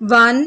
1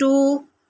2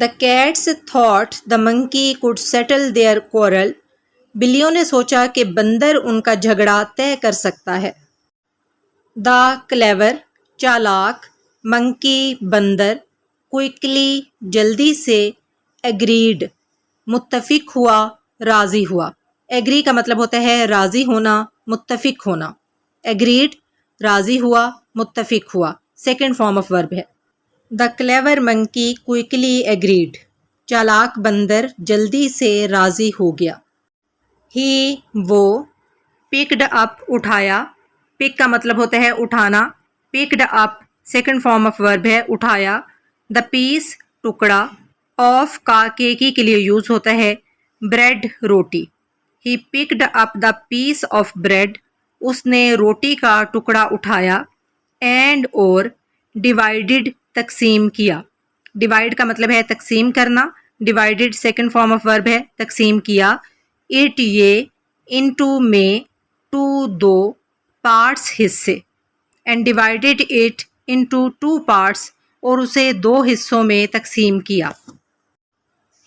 The cats thought the monkey could settle their quarrel. بلیوں نے سوچا کہ بندر ان کا جھگڑا طے کر سکتا ہے. The clever چالاک monkey بندر quickly جلدی سے agreed متفق ہوا راضی ہوا. agree کا مطلب ہوتا ہے راضی ہونا متفق ہونا. agreed راضی ہوا متفق ہوا سیکنڈ فارم آف ورب ہے. The clever monkey quickly agreed. چالاک بندر جلدی سے راضی ہو گیا. He وہ picked up اٹھایا. pick کا مطلب ہوتا ہے اٹھانا. picked up second form of verb ہے اٹھایا. The piece ٹکڑا of کا کی کے لیے یوز ہوتا ہے bread روٹی. He picked up the piece of bread. اس نے روٹی کا ٹکڑا اٹھایا. and اور divided تقسیم کیا. ڈیوائڈ کا مطلب ہے تقسیم کرنا. Divided second form of verb ہے تقسیم کیا. اٹ یہ انٹو میں ٹو دو پارٹس حصے. And divided it into two parts اور اسے دو حصوں میں تقسیم کیا.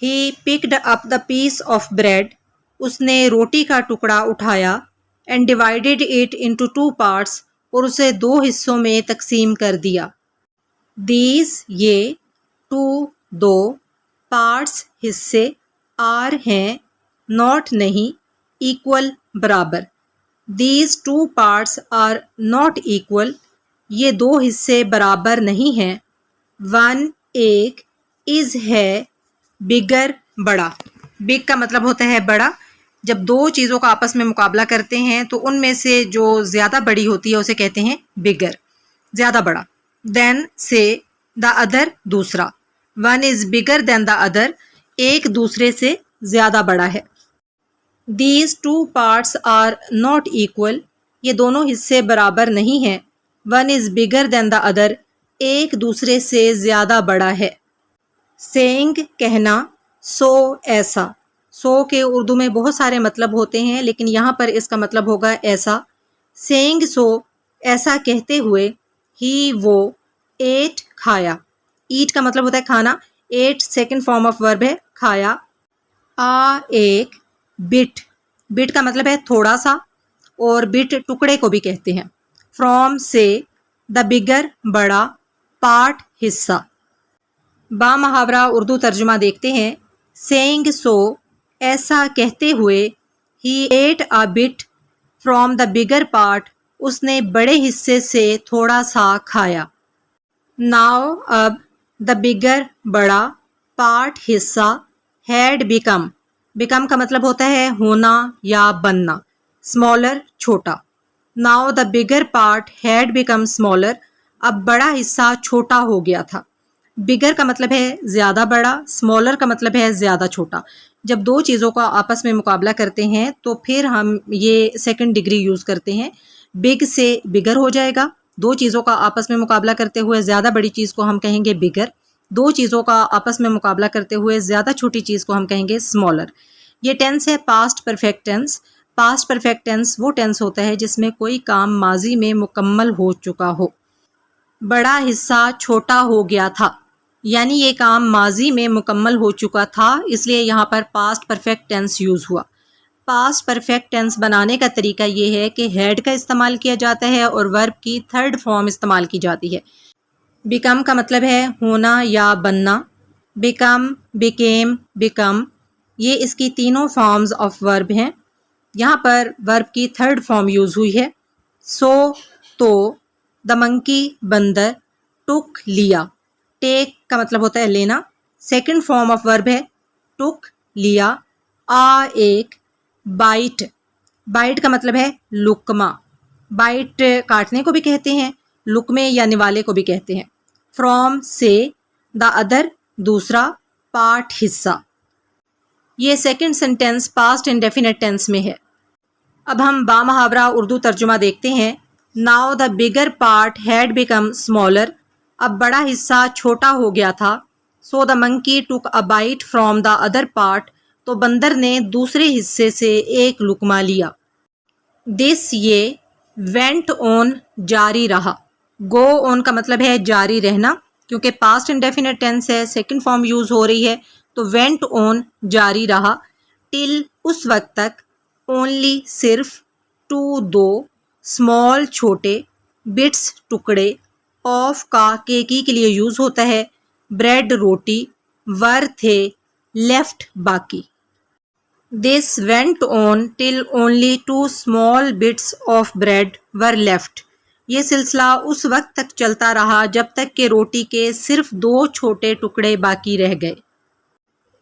He picked up the piece of bread. اس نے روٹی کا ٹکڑا اٹھایا. And divided it into two parts اور اسے دو حصوں میں تقسیم کر دیا. دیز یہ ٹو دو پارٹس حصے آر ہیں ناٹ نہیں ایکول برابر. These two parts are not equal. یہ دو حصے برابر نہیں ہیں. ون ایک از ہے بگر بڑا. بگ کا مطلب ہوتا ہے بڑا. جب دو چیزوں کا آپس میں مقابلہ کرتے ہیں تو ان میں سے جو زیادہ بڑی ہوتی ہے اسے کہتے ہیں بگر زیادہ بڑا. دین سے دا ادر دوسرا. One is bigger than the other ایک دوسرے سے زیادہ بڑا ہے. These two parts are not equal. یہ دونوں حصے برابر نہیں ہیں. One is bigger than the other ایک دوسرے سے زیادہ بڑا ہے. سینگ کہنا سو ایسا. سو کے اردو میں بہت سارے مطلب ہوتے ہیں لیکن یہاں پر اس کا مطلب ہوگا ایسا. سینگ سو ایسا کہتے ہوئے. ہی وہ ایٹ کھایا. ایٹ کا مطلب ہوتا ہے کھانا. At second form of verb ہے کھایا. آ ایک بٹ. بٹ کا مطلب ہے تھوڑا سا اور بٹ ٹکڑے کو بھی کہتے ہیں. فرام سے دا بگر بڑا پارٹ حصہ. با محاورہ اردو ترجمہ دیکھتے ہیں. سینگ سو ایسا کہتے ہوئے. He ate a bit from the bigger part. اس نے بڑے حصے سے تھوڑا سا کھایا. ناؤ اب دا بگر بڑا پارٹ حصہ ہیڈ بیکم. بیکم کا مطلب ہوتا ہے ہونا یا بننا. اسمالر چھوٹا. Now the bigger part had become smaller. اب بڑا حصہ چھوٹا ہو گیا تھا. بگر کا مطلب ہے زیادہ بڑا. اسمالر کا مطلب ہے زیادہ چھوٹا. جب دو چیزوں کا آپس میں مقابلہ کرتے ہیں تو پھر ہم یہ سیکنڈ ڈگری یوز کرتے ہیں. بگ سے بگر ہو جائے گا. دو چیزوں کا آپس میں مقابلہ کرتے ہوئے زیادہ بڑی چیز کو ہم کہیں گے بگر. دو چیزوں کا آپس میں مقابلہ کرتے ہوئے زیادہ چھوٹی چیز کو ہم کہیں گے اسمالر. یہ ٹینس ہے past perfect tense. Past perfect tense وہ ٹینس ہوتا ہے جس میں کوئی کام ماضی میں مکمل ہو چکا ہو. بڑا حصہ چھوٹا ہو گیا تھا یعنی یہ کام ماضی میں مکمل ہو چکا تھا اس لیے یہاں پر پاسٹ پرفیکٹ ٹینس یوز ہوا. پاسٹ پرفیکٹ ٹینس بنانے کا طریقہ یہ ہے کہ ہیڈ کا استعمال کیا جاتا ہے اور ورب کی تھرڈ فارم استعمال کی جاتی ہے. بیکم کا مطلب ہے ہونا یا بننا. بیکم بیکیم بیکم یہ اس کی تینوں فارمز آف ورب ہیں. یہاں پر ورب کی تھرڈ فارم یوز ہوئی ہے. سو تو دا منکی بندر ٹک لیا. ٹیک کا مطلب ہوتا ہے لینا. سیکنڈ فارم آف ورب ہے ٹک لیا. آ ایک بائٹ. بائٹ کا مطلب ہے لقمہ. بائٹ کاٹنے کو بھی کہتے ہیں. لقمے یا نوالے کو بھی کہتے ہیں. فرام سے دا ادر دوسرا پارٹ حصہ. یہ second sentence past indefinite tense میں ہے. اب ہم با محاورہ اردو ترجمہ دیکھتے ہیں. Now the bigger part had become smaller. اب بڑا حصہ چھوٹا ہو گیا تھا. So the monkey took a bite from the other part. تو بندر نے دوسرے حصے سے ایک لقمہ لیا. دس یہ وینٹ آن جاری رہا. گو آن کا مطلب ہے جاری رہنا. کیونکہ پاسٹ انڈیفینٹ ٹینس ہے، سیکنڈ فارم یوز ہو رہی ہے تو went on جاری رہا، ٹل اس وقت تک، اونلی صرف، ٹو دو، اسمال چھوٹے، بٹس ٹکڑے، آف کا کی کے لیے یوز ہوتا ہے، بریڈ روٹی، ور تھے، لیفٹ باقی۔ This went on till only 2 small bits of bread were left. یہ سلسلہ اس وقت تک چلتا رہا جب تک کہ روٹی کے صرف 2 چھوٹے ٹکڑے باقی رہ گئے۔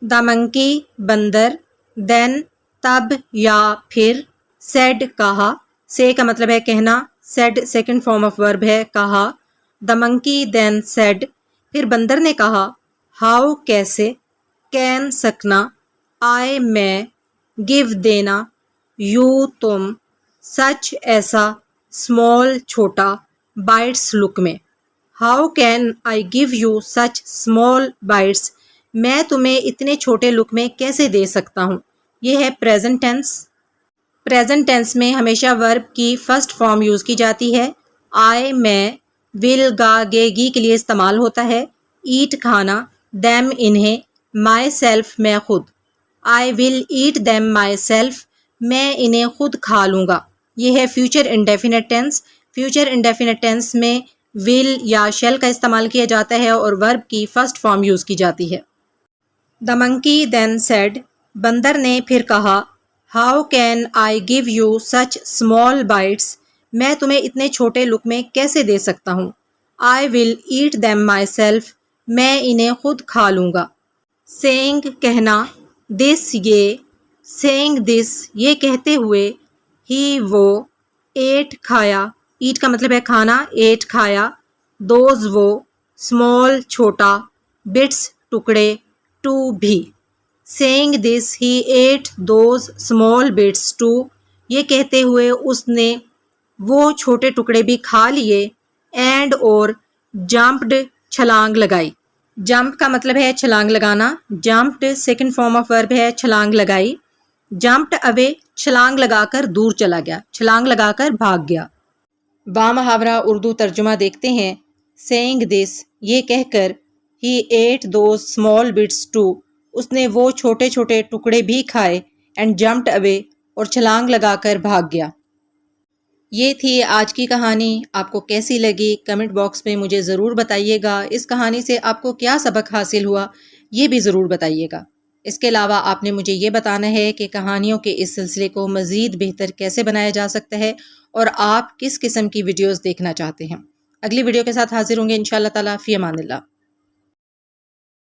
The monkey بندر، then تب یا پھر، said کہا، say کا مطلب ہے کہنا، said second form of verb ہے کہا۔ The monkey then said پھر بندر نے کہا، how کیسے، can سکنا، I میں، give دینا، you تم، such ایسا، small چھوٹا، bites لقمے۔ How can I give you such small bites؟ میں تمہیں اتنے چھوٹے لقمے کیسے دے سکتا ہوں؟ یہ ہے پریزنٹ ٹینس۔ پریزنٹ ٹینس میں ہمیشہ ورب کی فرسٹ فارم یوز کی جاتی ہے۔ I میں، will گا گے گی کے لیے استعمال ہوتا ہے، eat کھانا، them انہیں، myself میں خود۔ I will eat them myself میں انہیں خود کھا لوں گا۔ یہ ہے future indefinite tense. Future indefinite tense میں will یا shall کا استعمال کیا جاتا ہے اور ورب کی فرسٹ فارم یوز کی جاتی ہے۔ The monkey then said بندر نے پھر کہا how can I give you such small bites؟ میں تمہیں اتنے چھوٹے لقمے کیسے دے سکتا ہوں؟ I will eat them myself میں انہیں خود کھا لوں گا۔ saying کہنا، this یہ، saying this یہ کہتے ہوئے، he وہ، ate کھایا، eat کا مطلب ہے کھانا، ate کھایا، those وہ، small چھوٹا، bits ٹکڑے، to بھی۔ saying this he ate those small bits too یہ کہتے ہوئے اس نے وہ چھوٹے ٹکڑے بھی کھا لیے، and اور jumped چھلانگ لگائی۔ جمپ کا مطلب ہے چھلانگ لگانا، jumped second form of verb ہے چھلانگ لگائی، جمپڈ اوے چھلانگ لگا کر دور چلا گیا، چھلانگ لگا کر بھاگ گیا۔ با محاورہ اردو ترجمہ دیکھتے ہیں۔ saying this یہ کہہ کر، he ate those small bits too اس نے وہ چھوٹے چھوٹے ٹکڑے بھی کھائے، and jumped away اور چھلانگ لگا کر بھاگ گیا۔ یہ تھی آج کی کہانی۔ آپ کو کیسی لگی کمنٹ باکس میں مجھے ضرور بتائیے گا۔ اس کہانی سے آپ کو کیا سبق حاصل ہوا یہ بھی ضرور بتائیے گا۔ اس کے علاوہ آپ نے مجھے یہ بتانا ہے کہ کہانیوں کے اس سلسلے کو مزید بہتر کیسے بنایا جا سکتا ہے اور آپ کس قسم کی ویڈیوز دیکھنا چاہتے ہیں۔ اگلی ویڈیو کے ساتھ حاضر ہوں گے انشاءاللہ تعالیٰ۔ فی امان اللہ۔